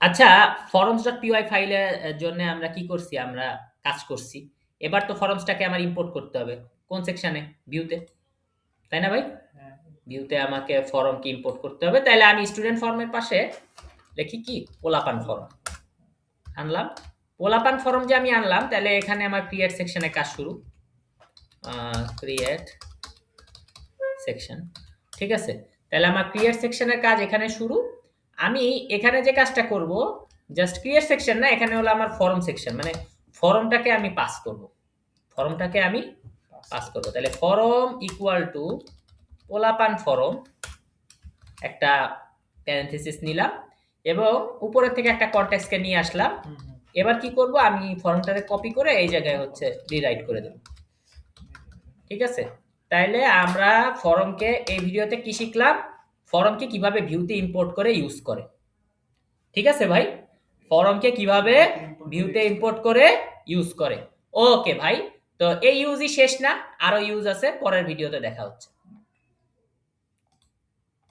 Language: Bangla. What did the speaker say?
আচ্ছা, forums.py ফাইলের জন্য আমরা কি করছি? আমরা কাজ করছি। এবার তো ফরমসটাকে আমার ইম্পোর্ট করতে হবে। কোন সেকশনে? ভিউতে। তাই না ভাই? ভিউতে আমাকে ফরমকে ইম্পোর্ট করতে হবে। তাইলে আমি স্টুডেন্ট ফর্মের পাশে লিখি কি? পোলাপান ফরম। আনলাম। পোলাপান ফরম যে আমি আনলাম, তাহলে এখানে আমার ক্রিয়েট সেকশনে কাজ শুরু। Create section. ঠিক আছে? তাহলে আমার ক্রিয়েট সেকশনের কাজ এখানে শুরু। আমি এখানে যে কাজটা করব, জাস্ট ক্রিয়েট সেকশন না, এখানে হলো আমার ফরম সেকশন। মানে ফরমটাকে আমি পাস করব। ফরমটাকে আমি পাস করব। তাহলে ফরম ইকুয়াল টু পোলাপান ফরম, একটা প্যারেনথেসিস নিলাম এবং উপরের থেকে একটা কনটেক্সটকে নিয়ে আসলাম। এবার কি করব? আমি ফর্মটাকে কপি করে এই জায়গায় হচ্ছে রিরাইট করে দেব। ঠিক আছে? তাইলে আমরা ফরমকে এই ভিডিওতে কি শিখলাম? ফরমকে কিভাবে ভিউতে ইম্পোর্ট করে ইউজ করে। ঠিক আছে ভাই? ফরমকে কিভাবে ভিউতে ইম্পোর্ট করে ইউজ করে। ওকে ভাই। তো এই ইউজই শেষ না, আরো ইউজ আছে, পরের ভিডিওতে দেখা হচ্ছে।